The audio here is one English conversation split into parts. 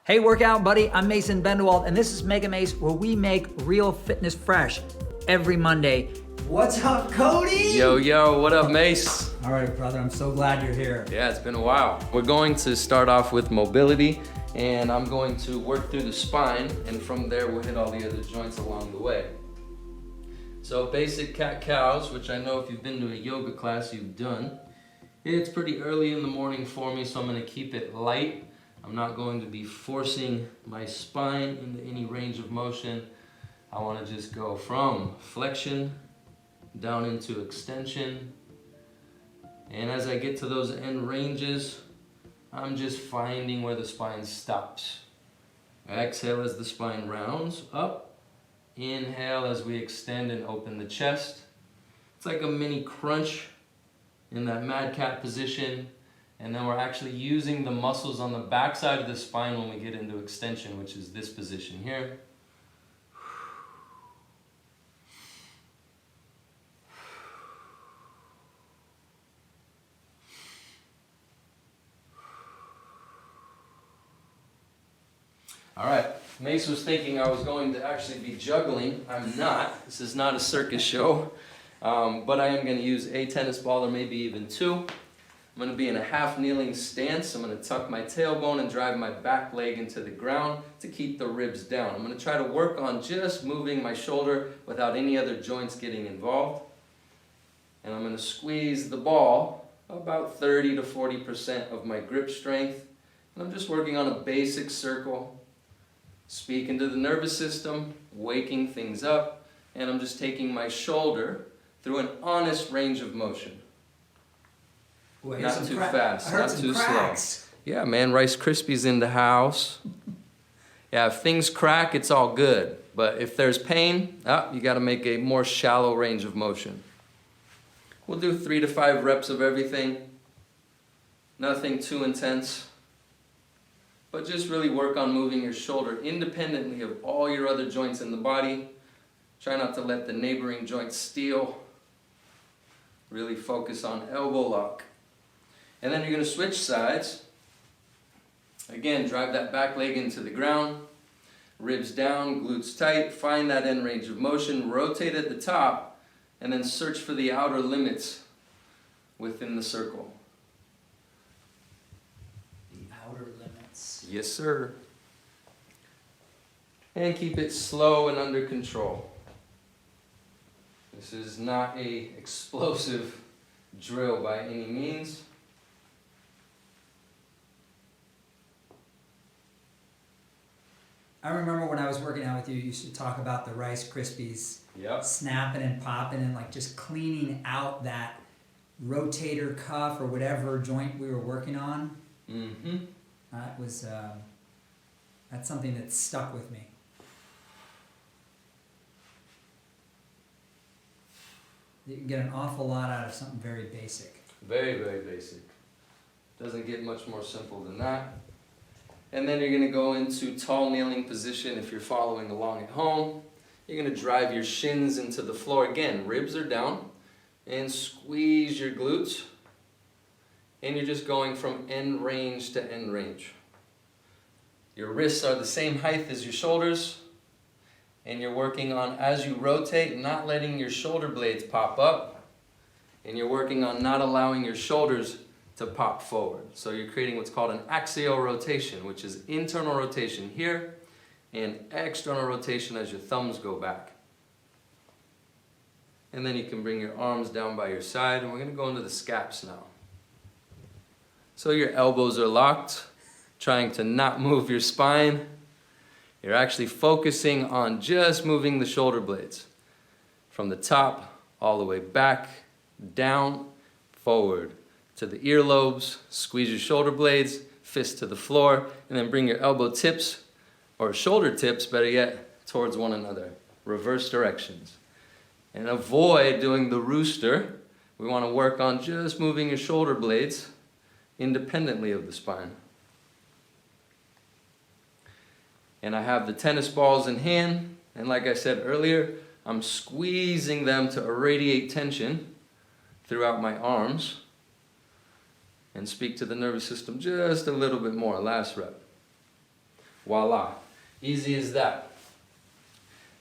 Hey workout buddy, I'm Mason Bendewald and this is MEGAMACE, where we make real fitness fresh every Monday. What's up, Cody? Yo, what up, Mace? All right, brother, I'm so glad you're here. Yeah, it's been a while. We're going to start off with mobility, and I'm going to work through the spine, and from there we'll hit all the other joints along the way. So basic cat-cows, which I know if you've been to a yoga class, you've done. It's pretty early in the morning for me, so I'm gonna keep it light. I'm not going to be forcing my spine into any range of motion. I wanna just go from flexion down into extension. And as I get to those end ranges, I'm just finding where the spine stops. Exhale as the spine rounds up. Inhale as we extend and open the chest. It's like a mini crunch in that mad cat position. And then we're actually using the muscles on the back side of the spine when we get into extension, which is this position here. All right, Mace was thinking I was going to actually be juggling. I'm not. This is not a circus show, but I am going to use a tennis ball or maybe even two. I'm going to be in a half kneeling stance. I'm going to tuck my tailbone and drive my back leg into the ground to keep the ribs down. I'm going to try to work on just moving my shoulder without any other joints getting involved. And I'm going to squeeze the ball about 30 to 40% of my grip strength. And I'm just working on a basic circle. Speaking to the nervous system, waking things up, and I'm just taking my shoulder through an honest range of motion. Ooh, not too fast, not too cracks. slow. Yeah, man, Rice Krispies in the house. Yeah, if things crack, it's all good. But if there's pain, you got to make a more shallow range of motion. We'll do 3 to 5 reps of everything. Nothing too intense. But just really work on moving your shoulder independently of all your other joints in the body. Try not to let the neighboring joints steal. Really focus on elbow lock. And then you're going to switch sides. Again, drive that back leg into the ground. Ribs down, glutes tight. Find that end range of motion. Rotate at the top. And then search for the outer limits within the circle. Outer limits. Yes, sir. And keep it slow and under control. This is not an explosive drill by any means. I remember when I was working out with you, you used to talk about the Rice Krispies snapping and popping and like just cleaning out that rotator cuff or whatever joint we were working on. Mm-hmm. That was, that's something that stuck with me. You can get an awful lot out of something very basic. Very, very basic. Doesn't get much more simple than that. And then you're going to go into tall kneeling position if you're following along at home. You're going to drive your shins into the floor. Again, ribs are down. And squeeze your glutes. And you're just going from end range to end range. Your wrists are the same height as your shoulders. And you're working on, as you rotate, not letting your shoulder blades pop up. And you're working on not allowing your shoulders to pop forward. So you're creating what's called an axial rotation, which is internal rotation here and external rotation as your thumbs go back. And then you can bring your arms down by your side, and we're going to go into the scaps now. So your elbows are locked, trying to not move your spine. You're actually focusing on just moving the shoulder blades from the top all the way back, down, forward. To the earlobes, squeeze your shoulder blades, fist to the floor, and then bring your elbow tips, or shoulder tips, better yet, towards one another. Reverse directions. And avoid doing the rooster. We want to work on just moving your shoulder blades independently of the spine. And I have the tennis balls in hand, and like I said earlier, I'm squeezing them to irradiate tension throughout my arms. And speak to the nervous system just a little bit more. Last rep. Voila. Easy as that.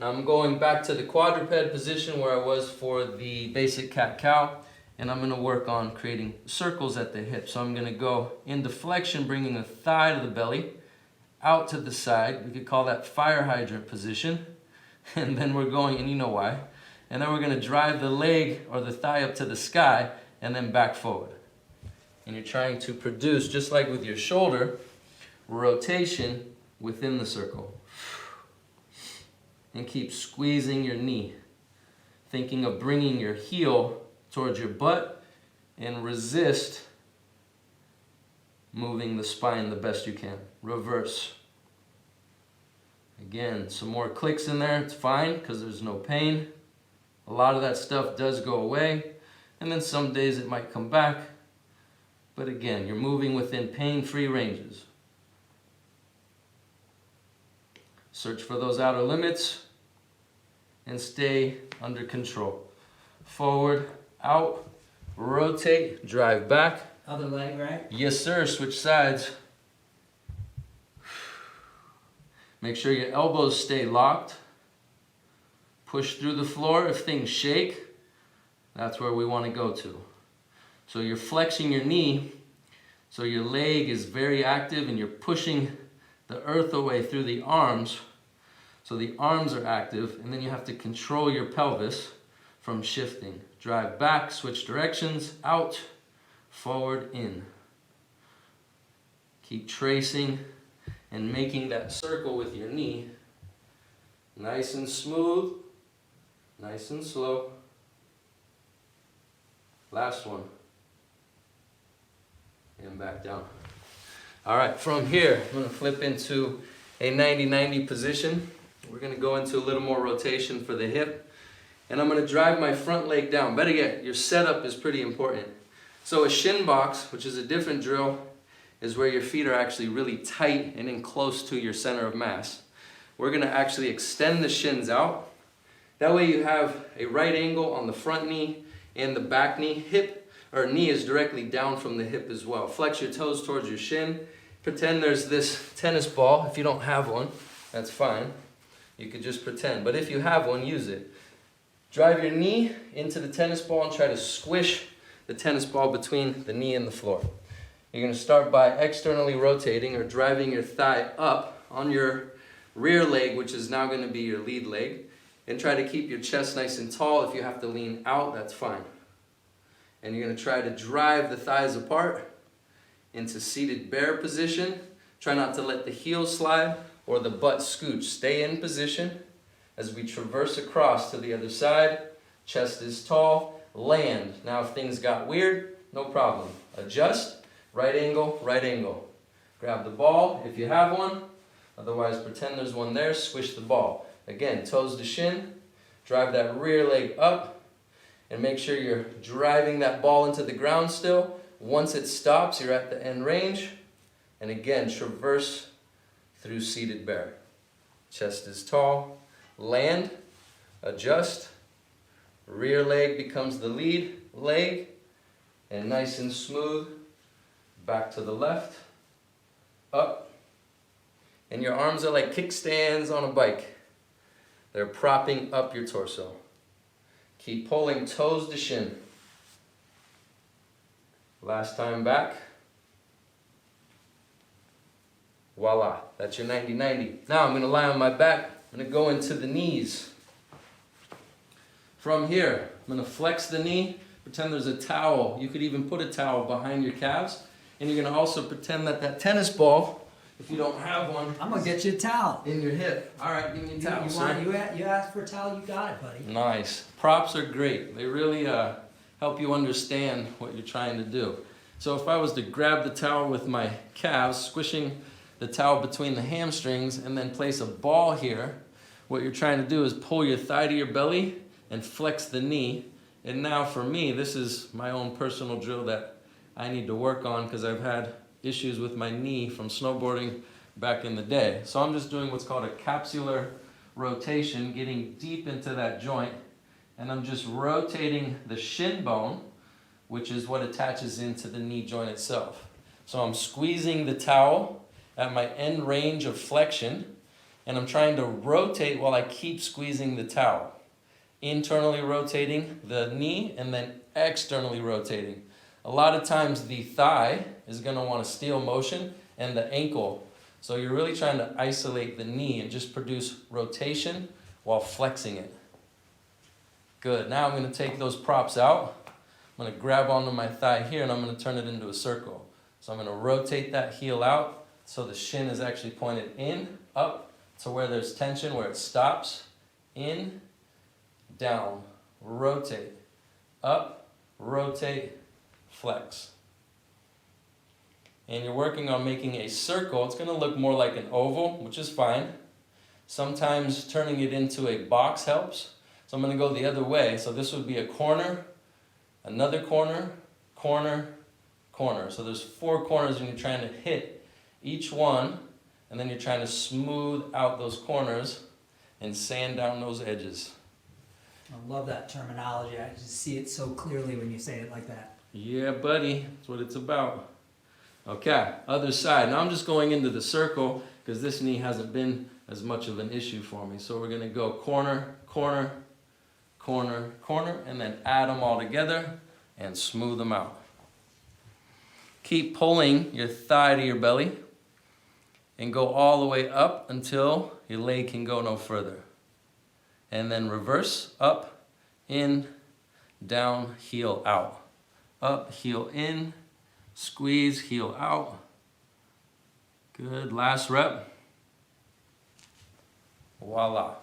Now I'm going back to the quadruped position where I was for the basic cat-cow, and I'm going to work on creating circles at the hip. So I'm going to go into flexion, bringing the thigh to the belly, out to the side. We could call that fire hydrant position. And then we're going, and you know why, and then we're going to drive the leg or the thigh up to the sky and then back forward. And you're trying to produce, just like with your shoulder, rotation within the circle. And keep squeezing your knee, thinking of bringing your heel towards your butt and resist moving the spine the best you can. Reverse. Again, some more clicks in there, it's fine because there's no pain. A lot of that stuff does go away, and then some days it might come back. But again, you're moving within pain-free ranges. Search for those outer limits and stay under control. Forward, out, rotate, drive back. Other leg, right? Yes, sir. Switch sides. Make sure your elbows stay locked. Push through the floor. If things shake, that's where we want to go to. So you're flexing your knee, so your leg is very active and you're pushing the earth away through the arms. So the arms are active, and then you have to control your pelvis from shifting. Drive back, switch directions, out, forward, in. Keep tracing and making that circle with your knee. Nice and smooth, nice and slow. Last one. And back down. All right, from here, I'm gonna flip into a 90-90 position. We're gonna go into a little more rotation for the hip. And I'm gonna drive my front leg down. Better yet, your setup is pretty important. So a shin box, which is a different drill, is where your feet are actually really tight and in close to your center of mass. We're gonna actually extend the shins out. That way you have a right angle on the front knee and the back knee. Hip or knee is directly down from the hip as well. Flex your toes towards your shin. Pretend there's this tennis ball. If you don't have one, that's fine. You could just pretend. But if you have one, use it. Drive your knee into the tennis ball and try to squish the tennis ball between the knee and the floor. You're going to start by externally rotating or driving your thigh up on your rear leg, which is now going to be your lead leg. And try to keep your chest nice and tall. If you have to lean out, that's fine. And you're going to try to drive the thighs apart into seated bear position. Try not to let the heels slide or the butt scooch. Stay in position as we traverse across to the other side. Chest is tall. Land. Now if things got weird, no problem. Adjust. Right angle, right angle. Grab the ball if you have one. Otherwise, pretend there's one there. Squish the ball. Again, toes to shin. Drive that rear leg up. And make sure you're driving that ball into the ground still. Once it stops, you're at the end range. And again, traverse through seated bear. Chest is tall. Land. Adjust. Rear leg becomes the lead leg. And nice and smooth. Back to the left. Up. And your arms are like kickstands on a bike. They're propping up your torso. Keep pulling toes to shin. Last time back. Voila, that's your 90-90. Now I'm going to lie on my back. I'm going to go into the knees. From here, I'm going to flex the knee. Pretend there's a towel. You could even put a towel behind your calves. And you're going to also pretend that that tennis ball, if you don't have one, I'm going to get you a towel. In your hip. All right, give me a towel, sir. You asked for a towel, you got it, buddy. Nice. Props are great. They really help you understand what you're trying to do. So if I was to grab the towel with my calves, squishing the towel between the hamstrings, and then place a ball here, what you're trying to do is pull your thigh to your belly and flex the knee. And now for me, this is my own personal drill that I need to work on because I've had issues with my knee from snowboarding back in the day. So I'm just doing what's called a capsular rotation, getting deep into that joint, and I'm just rotating the shin bone, which is what attaches into the knee joint itself. So I'm squeezing the towel at my end range of flexion, and I'm trying to rotate while I keep squeezing the towel. Internally rotating the knee and then externally rotating. A lot of times the thigh is going to want to steal motion and the ankle. So you're really trying to isolate the knee and just produce rotation while flexing it. Good. Now I'm going to take those props out. I'm going to grab onto my thigh here and I'm going to turn it into a circle. So I'm going to rotate that heel out so the shin is actually pointed in, up to where there's tension, where it stops, in, down, rotate, up, rotate, flex. And you're working on making a circle. It's going to look more like an oval, which is fine. Sometimes turning it into a box helps. So I'm going to go the other way. So this would be a corner, another corner, corner, corner. So there's 4 corners and you're trying to hit each one, and then you're trying to smooth out those corners and sand down those edges. I love that terminology. I just see it so clearly when you say it like that. Yeah, buddy, that's what it's about. Okay, other side. Now I'm just going into the circle because this knee hasn't been as much of an issue for me. So we're going to go corner, corner, corner, corner, and then add them all together and smooth them out. Keep pulling your thigh to your belly and go all the way up until your leg can go no further. And then reverse, up, in, down, heel out. Up, heel in, squeeze, heel out. Good, last rep. Voila.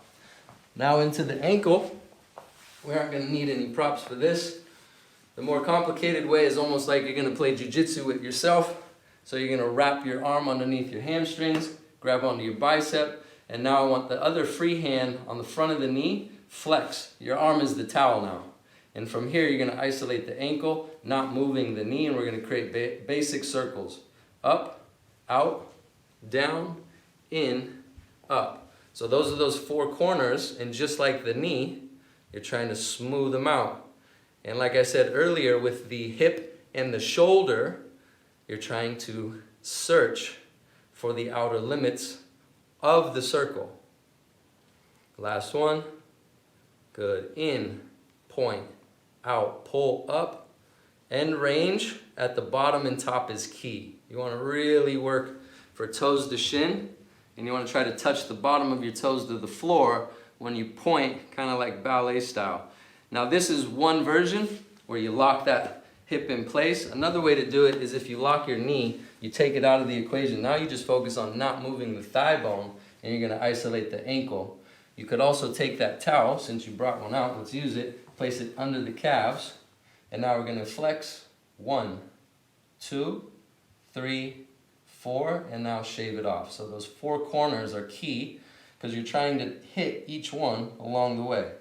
Now into the ankle. We aren't going to need any props for this. The more complicated way is almost like you're going to play jiu-jitsu with yourself. So you're going to wrap your arm underneath your hamstrings, grab onto your bicep, and now I want the other free hand on the front of the knee, flex. Your arm is the towel now. And from here, you're going to isolate the ankle, not moving the knee, and we're going to create basic circles. Up, out, down, in, up. So those are those 4 corners, and just like the knee, you're trying to smooth them out. And like I said earlier, with the hip and the shoulder, you're trying to search for the outer limits of the circle. Last one. Good. In, point, out, pull up. End range at the bottom and top is key. You want to really work for toes to shin, and you want to try to touch the bottom of your toes to the floor when you point, kind of like ballet style. Now this is one version where you lock that hip in place. Another way to do it is if you lock your knee, you take it out of the equation. Now you just focus on not moving the thigh bone, and you're going to isolate the ankle. You could also take that towel, since you brought one out, let's use it, place it under the calves, and now we're going to flex 1, 2, 3, 4, and now shave it off. So those 4 corners are key because you're trying to hit each one along the way.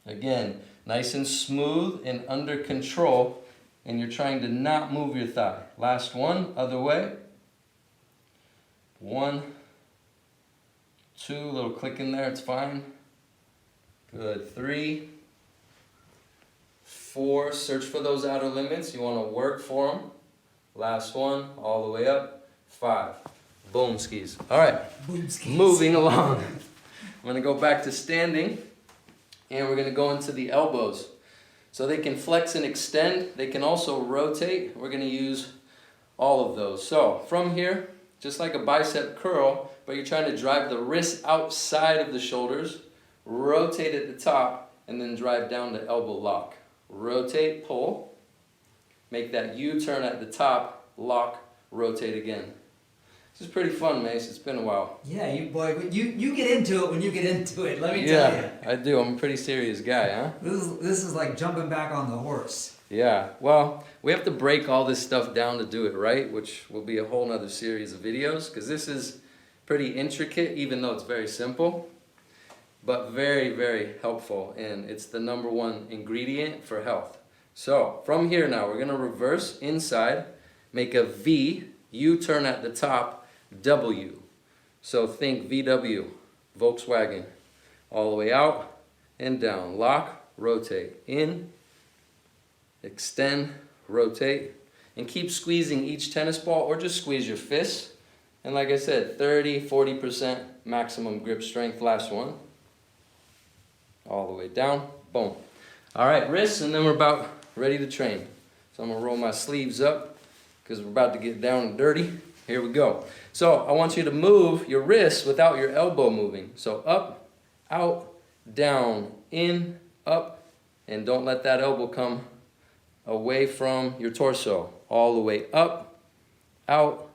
Again, nice and smooth and under control, and you're trying to not move your thigh. Last one, other way. 1, 2, little click in there, it's fine. Good, 3, 4, search for those outer limits. You want to work for them. Last one, all the way up. 5. Boom skis. All right, Boom skis. Moving along. I'm going to go back to standing, and we're going to go into the elbows. So they can flex and extend. They can also rotate. We're going to use all of those. So from here, just like a bicep curl, but you're trying to drive the wrist outside of the shoulders, rotate at the top, and then drive down to elbow lock. Rotate, pull, make that U-turn at the top, lock, rotate again. This is pretty fun, Mace. It's been a while. Yeah, you get into it when you get into it, let me tell you. Yeah, I do. I'm a pretty serious guy, huh? This is like jumping back on the horse. Yeah, well, we have to break all this stuff down to do it right, which will be a whole nother series of videos, because this is pretty intricate, even though it's very simple, but very, very helpful, and it's the #1 ingredient for health. So, from here now, we're going to reverse inside, make a V, U-turn at the top, W. So think VW, Volkswagen, all the way out and down. Lock, rotate, in, extend, rotate, and keep squeezing each tennis ball, or just squeeze your fists And like I said, 30-40% maximum grip strength. Last one. All the way down. Boom. All right, wrists, and then we're about ready to train. So I'm gonna roll my sleeves up because we're about to get down and dirty. Here we go. So I want you to move your wrists without your elbow moving. So up, out, down, in, up, and don't let that elbow come away from your torso. All the way up, out,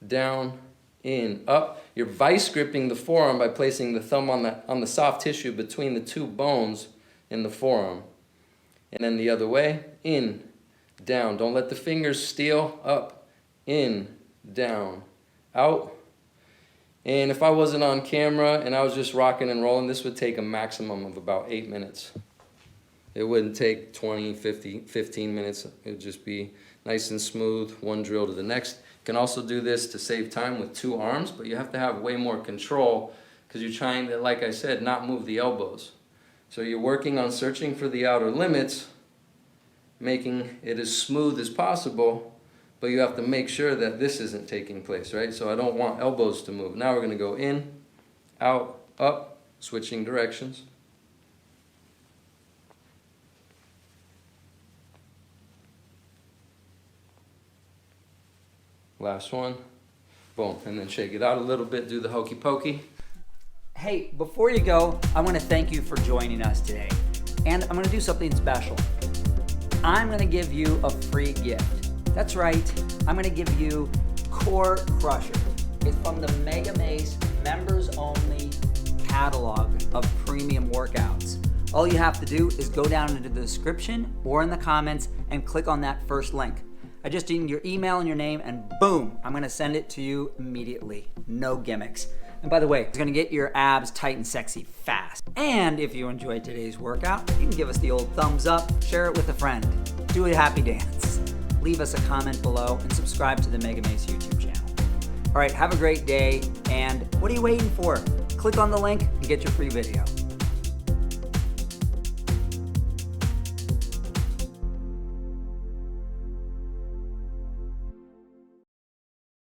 down, in, up. You're vice gripping the forearm by placing the thumb on the soft tissue between the two bones in the forearm. And then the other way, in, down. Don't let the fingers steal. Up, in, down, out. And if I wasn't on camera and I was just rocking and rolling, this would take a maximum of about 8 minutes. It wouldn't take 20, 50, 15 minutes. It would just be nice and smooth, one drill to the next. You can also do this to save time with 2 arms, but you have to have way more control because you're trying to, like I said, not move the elbows. So you're working on searching for the outer limits, making it as smooth as possible, but you have to make sure that this isn't taking place, right? So I don't want elbows to move. Now we're going to go in, out, up, switching directions. Last one. Boom. And then shake it out a little bit, do the hokey pokey. Hey, before you go, I want to thank you for joining us today. And I'm going to do something special. I'm going to give you a free gift. That's right, I'm going to give you Core Crusher. It's from the MEGAMACE members only catalog of premium workouts. All you have to do is go down into the description or in the comments and click on that first link. I just need your email and your name, and boom, I'm going to send it to you immediately. No gimmicks. And by the way, it's going to get your abs tight and sexy fast. And if you enjoyed today's workout, you can give us the old thumbs up, share it with a friend, do a happy dance. Leave us a comment below and subscribe to the MEGAMACE YouTube channel. All right, have a great day, and what are you waiting for? Click on the link and get your free video.